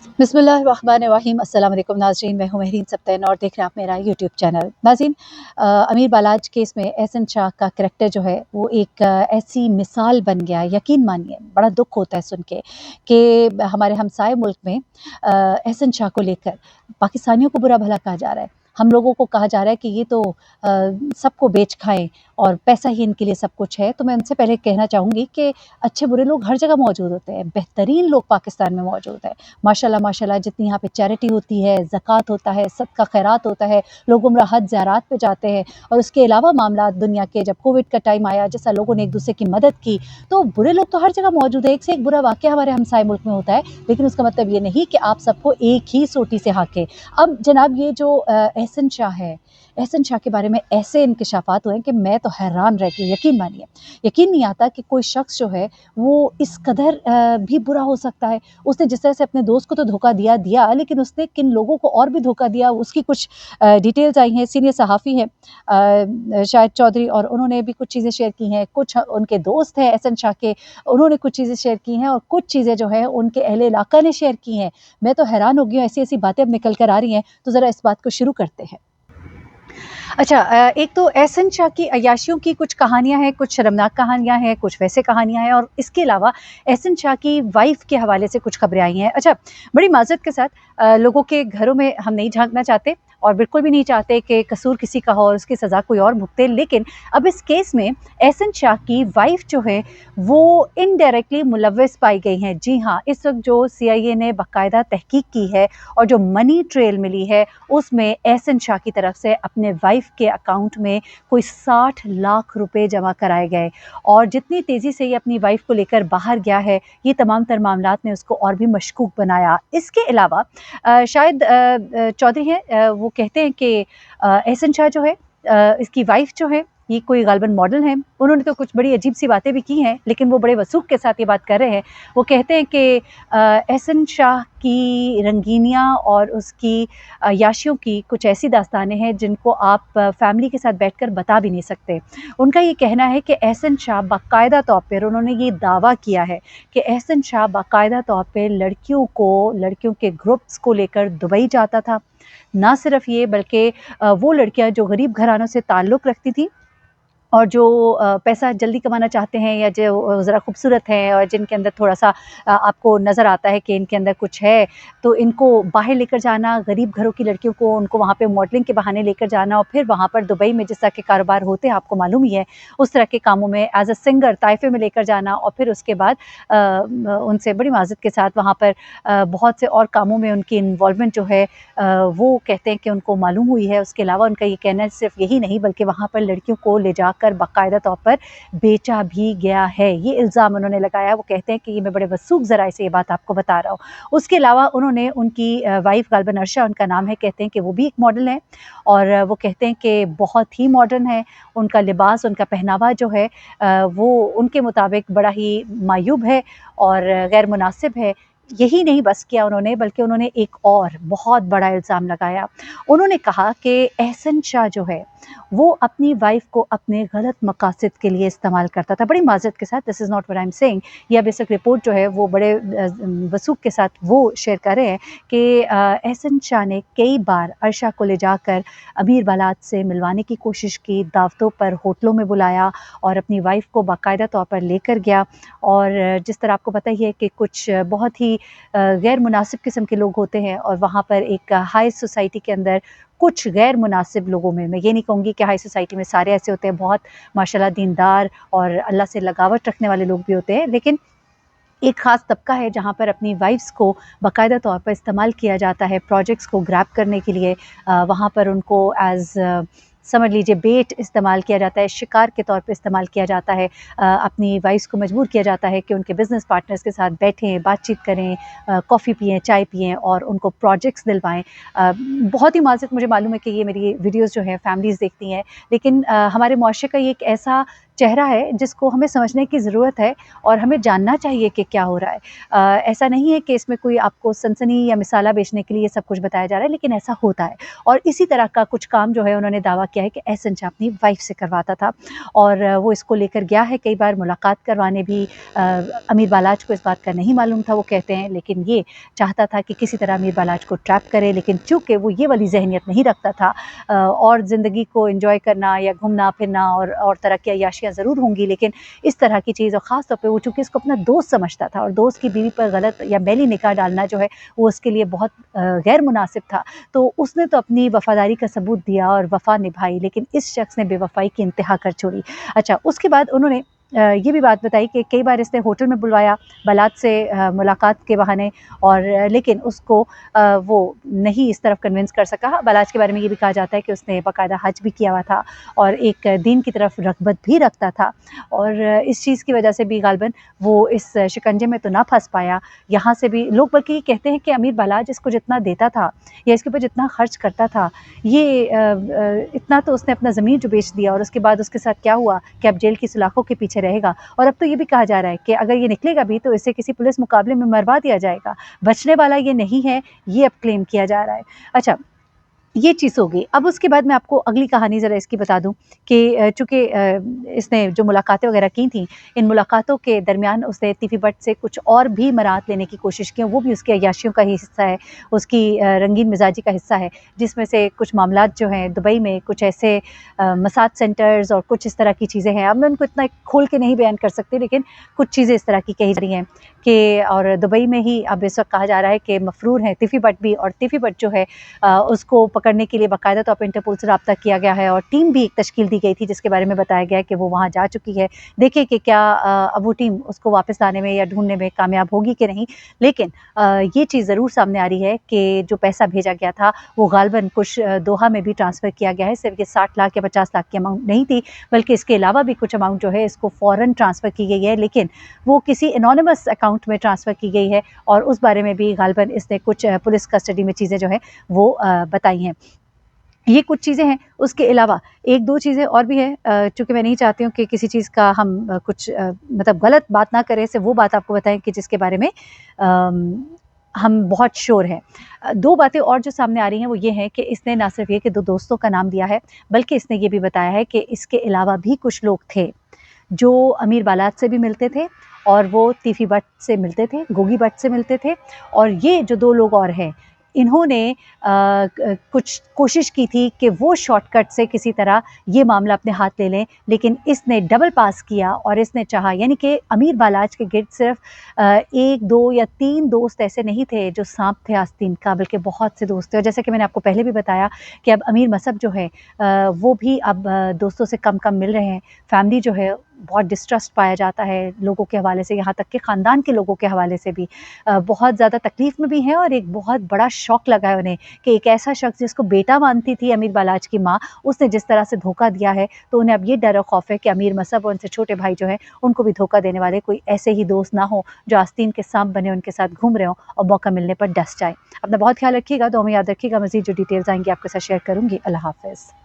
बिस्मिल्लाहिर्रहमानिर्रहीम। अस्सलाम वालेकुम नाज़रीन, मैं हूँ महरीन सब्तैन और देख रहे हैं आप मेरा यूट्यूब चैनल। नाज़रीन, अमीर बालाज केस में एहसन शाह का करैक्टर जो है वो एक ऐसी मिसाल बन गया। यकीन मानिए बड़ा दुख होता है सुन के कि हमारे हमसाए मुल्क में एहसन शाह को लेकर पाकिस्तानियों को बुरा भला कहा जा रहा है। हम लोगों को कहा जा रहा है कि ये तो सबको बेच खाएँ और पैसा ही इनके लिए सब कुछ है। तो मैं उनसे पहले कहना चाहूँगी कि अच्छे बुरे लोग हर जगह मौजूद होते हैं, बेहतरीन लोग पाकिस्तान में मौजूद हैं। माशाल्लाह माशाल्लाह, जितनी यहाँ पे चैरिटी होती है, ज़कात होता है, सदका खैरात होता है, लोग उम्रा हज ज़ियारात पे जाते हैं और उसके अलावा मामलात दुनिया के जब कोविड का टाइम आया, जैसा लोगों ने एक दूसरे की मदद की, तो बुरे लोग तो हर जगह मौजूद है। एक से एक बुरा वाक़या हमारे हमसाए मुल्क में होता है, लेकिन उसका मतलब ये नहीं कि आप सबको एक ही सोटी से हाँके। अब जनाब ये जो एहसन शाह है, एहसन शाह के बारे में ऐसे इंकशाफ़ात हुए हैं कि मैं तो हैरान रह गई। यकीन मानिए, यकीन नहीं आता कि कोई शख्स जो है वो इस कदर भी बुरा हो सकता है। उसने जिस तरह से अपने दोस्त को तो धोखा दिया, लेकिन उसने किन लोगों को और भी धोखा दिया, उसकी कुछ डिटेल्स आई हैं। सीनियर सहाफ़ी हैं शाहिद चौधरी, और उन्होंने भी कुछ चीज़ें शेयर की हैं। कुछ उनके दोस्त हैं एहसन शाह के, उन्होंने कुछ चीज़ें शेयर की हैं और कुछ चीज़ें जो हैं उनके अहले इलाका ने शेयर की हैं। मैं तो हैरान हो गई हूँ, ऐसी-ऐसी बातें अब निकल कर आ रही हैं। तो ज़रा इस बात को शुरू करते हैं। अच्छा, एक तो एहसन शाह की अय्याशियों की कुछ कहानियाँ हैं, कुछ शर्मनाक कहानियाँ हैं, कुछ वैसे कहानियाँ हैं, और इसके अलावा एहसन शाह की वाइफ़ के हवाले से कुछ खबरें आई हैं। अच्छा, बड़ी माज़रत के साथ लोगों के घरों में हम नहीं झाँकना चाहते और बिल्कुल भी नहीं चाहते कि कसूर किसी का हो और उसकी सज़ा कोई और भुगते। लेकिन अब इस केस में एहसन शाह की वाइफ़ जो है वो इनडायरेक्टली मुलव्वस पाई गई हैं। जी हाँ, इस वक़्त जो सीआईए ने बाकायदा तहकीक की है और जो मनी ट्रेल मिली है उसमें एहसन शाह की तरफ से अपने वाइफ के अकाउंट में कोई 60 लाख रुपए जमा कराए गए। और जितनी तेज़ी से ये अपनी वाइफ को लेकर बाहर गया है, ये तमाम तर मामलात ने उसको और भी मशकूक बनाया। इसके अलावा शायद चौधरी हैं, वो कहते हैं कि एहसन शाह जो है, इसकी वाइफ जो है, ये कोई ग़ालिबन मॉडल हैं। उन्होंने तो कुछ बड़ी अजीब-सी बातें भी की हैं, लेकिन वो बड़े वसूख के साथ ये बात कर रहे हैं। वो कहते हैं कि एहसन शाह की रंगीनियाँ और उसकी याशियों की कुछ ऐसी दास्तानें हैं जिनको आप फैमिली के साथ बैठकर बता भी नहीं सकते। उनका ये कहना है कि एहसन शाह बाकायदा तौर पर, उन्होंने ये दावा किया है कि एहसन शाह बाकायदा तौर पे लड़कियों के ग्रुप्स को लेकर दुबई जाता था। ना सिर्फ ये, बल्कि वो लड़कियाँ जो गरीब घरानों से ताल्लुक़ रखती थीं और जो पैसा जल्दी कमाना चाहते हैं या जो ज़रा खूबसूरत हैं और जिनके अंदर थोड़ा-सा आपको नज़र आता है कि इनके अंदर कुछ है, तो इनको बाहर लेकर जाना, गरीब घरों की लड़कियों को उनको वहाँ पे मॉडलिंग के बहाने लेकर जाना और फिर वहाँ पर दुबई में जिस तरह के कारोबार होते हैं आपको मालूम ही है, उस तरह के कामों में एज़ अ सिंगर ताइफ़े में लेकर जाना और फिर उसके बाद उनसे बड़ी माज़रत के साथ वहाँ पर बहुत से और कामों में उनकी इन्वॉल्वमेंट जो है वो कहते हैं कि उनको मालूम हुई है। उसके अलावा उनका ये कहना है सिर्फ़ यही नहीं, बल्कि वहाँ पर लड़कियों को ले जाकर बाकायदा तौर पर बेचा भी गया है। ये इल्ज़ाम उन्होंने लगाया। वो कहते हैं कि ये मैं बड़े वसूख ज़राए से ये बात आपको बता रहा हूँ। उसके अलावा उन्होंने उनकी वाइफ़ ग़ालिबन अर्शा उनका नाम है, कहते हैं कि वो भी एक मॉडल हैं और वो कहते हैं कि बहुत ही मॉडर्न है। उनका लिबास, उनका पहनावा जो है वो उनके मुताबिक बड़ा ही मायूब है और गैर मुनासिब है। यही नहीं बस किया उन्होंने, बल्कि उन्होंने एक और बहुत बड़ा इल्ज़ाम लगाया। उन्होंने कहा कि एहसन शाह जो है, वो अपनी वाइफ़ को अपने गलत मकासद के लिए इस्तेमाल करता था। बड़ी माज़रत के साथ, this is not what I am saying, ये अब इस वक़्त रिपोर्ट जो है वो बड़े वसूख के साथ वो शेयर कर रहे हैं कि एहसन शाह ने कई बार अर्शा को ले जाकर अमीर बालात से मिलवाने की कोशिश की, दावतों पर, होटलों में बुलाया और अपनी वाइफ़ को बाकायदा तौर पर लेकर गया। और जिस तरह आपको पता ही है कि कुछ बहुत ही गैर मुनासिब किस्म के लोग होते हैं और वहाँ पर एक हाई सोसाइटी के अंदर कुछ गैर मुनासिब लोगों में, मैं ये नहीं कहूँगी कि हाई सोसाइटी में सारे ऐसे होते हैं, बहुत माशाल्लाह दीनदार और अल्लाह से लगावट रखने वाले लोग भी होते हैं, लेकिन एक ख़ास तबका है जहाँ पर अपनी वाइफ़्स को बाकायदा तौर पर इस्तेमाल किया जाता है प्रोजेक्ट्स को ग्रैब करने के लिए। वहाँ पर उनको एज़ समझ लीजिए बेट इस्तेमाल किया जाता है, शिकार के तौर पे इस्तेमाल किया जाता है। अपनी वाइफ़्स को मजबूर किया जाता है कि उनके बिज़नेस पार्टनर्स के साथ बैठें, बातचीत करें, कॉफ़ी पिएँ, चाय पिएँ और उनको प्रोजेक्ट्स दिलवाएँ। बहुत ही माज़रत, मुझे मालूम है कि ये मेरी वीडियोज़ जो हैं फैमिलीज़ देखती हैं, लेकिन हमारे मुआशरे का ये एक ऐसा चेहरा है जिसको हमें समझने की ज़रूरत है और हमें जानना चाहिए कि क्या हो रहा है। ऐसा नहीं है कि इसमें कोई आपको सनसनी या मिसाला बेचने के लिए ये सब कुछ बताया जा रहा है, लेकिन ऐसा होता है। और इसी तरह का कुछ काम जो है उन्होंने दावा किया है कि एहसन शाह अपनी वाइफ़ से करवाता था और वो इसको लेकर गया है कई बार मुलाकात करवाने भी। अमीर बालाज को इस बात का नहीं मालूम था, वो कहते हैं, लेकिन ये चाहता था कि किसी तरह अमीर बालाज को ट्रैप करे, लेकिन चूँकि वो ये वाली ज़हनियत नहीं रखता था और ज़िंदगी को एन्जॉय करना या घूमना-फिरना और तरह की अय्याशियाँ ज़रूर होंगी, लेकिन इस तरह की चीज़ और ख़ास तौर पे वो चूँकि इसको अपना दोस्त समझता था और दोस्त की बीवी पर गलत या मैली निगाह डालना जो है, वो उसके लिए बहुत गैर मुनासिब था। तो उसने तो अपनी वफ़ादारी का सबूत दिया और वफ़ा निभाई, लेकिन इस शख्स ने बेवफ़ाई की इंतहा कर छोड़ी। अच्छा, उसके बाद उन्होंने ये भी बात बताई कि कई बार इसने होटल में बुलवाया बारात से मुलाकात के बहाने और लेकिन उसको वो नहीं इस तरफ कन्विंस कर सका। बालाज के बारे में ये भी कहा जाता है कि उसने बाकायदा हज भी किया हुआ था और एक दीन की तरफ रग़बत भी रखता था और इस चीज़ की वजह से भी गालिबन वो इस शिकंजे में तो ना फँस पाया। यहाँ से भी लोग बल्कि ये कहते हैं कि अमीर बालाज इसको जितना देता था या इसके ऊपर जितना खर्च करता था, ये इतना तो उसने अपना ज़मीन जो बेच दिया और उसके बाद उसके साथ क्या हुआ कि अब जेल की सलाखों के पीछे रहेगा। और अब तो ये भी कहा जा रहा है कि अगर ये निकलेगा भी तो इसे किसी पुलिस मुकाबले में मरवा दिया जाएगा। बचने वाला ये नहीं है, ये अब क्लेम किया जा रहा है। अच्छा, ये चीज़ हो गई। अब उसके बाद मैं आपको अगली कहानी ज़रा इसकी बता दूँ कि चूँकि इसने जो मुलाकातें वग़ैरह की थीं, इन मुलाकातों के दरमियान उसने तीफ़ी भट्ट से कुछ और भी मरात लेने की कोशिश की, वो भी उसकी अय्याशियों का ही हिस्सा है, उसकी रंगीन मिज़ाजी का हिस्सा है, जिसमें से कुछ मामलात जो हैं दुबई में कुछ ऐसे मसाज सेंटर्स और कुछ इस तरह की चीज़ें हैं। अब मैं उनको इतना खोल के नहीं बयान कर सकती, लेकिन कुछ चीज़ें इस तरह की कही जा रही हैं कि और दुबई में ही अब इस वक़्त कहा जा रहा है कि मफ़रूर हैं तीफ़ी भट्ट भी और तीफ़ी भट्ट जो है उसको पकड़ने के लिए बाकायदा तौर पे इंटरपोल से राब्ता किया गया है और टीम भी एक तश्कील दी गई थी जिसके बारे में बताया गया है कि वो वहाँ जा चुकी है। देखें कि क्या अब वो टीम उसको वापस लाने में या ढूँढने में कामयाब होगी कि नहीं। लेकिन ये चीज़ ज़रूर सामने आ रही है कि जो पैसा भेजा गया था वो गालिबन कुछ दोहा में भी ट्रांसफ़र किया गया है। सिर्फ़ ये 60 लाख या 50 लाख की अमाउंट नहीं थी, बल्कि इसके अलावा भी कुछ अमाउंट जो है इसको फ़ौरन ट्रांसफ़र की गई है, लेकिन वो किसी एनोनिमस अकाउंट में ट्रांसफ़र की गई है और उस बारे में भी गालिबन इसने कुछ पुलिस कस्टडी में चीज़ें जो हैं वो बताई हैं। ये कुछ चीज़ें हैं, उसके अलावा 1-2 चीज़ें और भी हैं चूँकि मैं नहीं चाहती हूँ कि किसी चीज़ का हम कुछ मतलब गलत बात ना करें, सिर्फ़ वो बात आपको बताएँ कि जिसके बारे में हम बहुत श्योर हैं। 2 बातें और जो सामने आ रही हैं वो ये हैं कि इसने ना सिर्फ़ ये कि 2 दोस्तों का नाम दिया है, बल्कि इसने ये भी बताया है कि इसके अलावा भी कुछ लोग थे, जो अमीर बालात से भी मिलते थे और वो तीफ़ी भट्ट से मिलते थे, गोगी भट्ट से मिलते थे और ये जो 2 लोग और हैं, इन्होंने कुछ कोशिश की थी कि वो शॉर्टकट से किसी तरह ये मामला अपने हाथ ले लें, लेकिन इसने डबल पास किया और इसने चाहा यानी कि अमीर बालाज के गिर्द सिर्फ 1, 2 या 3 दोस्त ऐसे नहीं थे जो साँप थे आस्तीन का, बल्कि बहुत से दोस्त थे और जैसा कि मैंने आपको पहले भी बताया कि अब अमीर मसहब जो है वो भी अब दोस्तों से कम-कम मिल रहे हैं। फैमिली जो है बहुत डिस्ट्रस्ट पाया जाता है लोगों के हवाले से, यहाँ तक कि ख़ानदान के लोगों के हवाले से भी बहुत ज़्यादा तकलीफ़ में भी हैं और एक बहुत बड़ा शॉक लगा है उन्हें कि एक ऐसा शख्स जिसको बेटा मानती थी अमीर बालाज की माँ, उसने जिस तरह से धोखा दिया है, तो उन्हें अब ये डर और खौफ़ है कि अमीर मसहब और उनसे छोटे भाई जो हैं, उनको भी धोखा देने वाले कोई ऐसे ही दोस्त ना हों, जो आस्तीन के साँप बने उनके साथ घूम रहे हों और मौका मिलने पर डस जाएँ। अपना बहुत ख्याल रखिएगा, दुआ में याद रखिएगा। मज़ीद जो डिटेल्स आएँगी आपके साथ शेयर करूँगी। अल्लाह हाफ़िज़।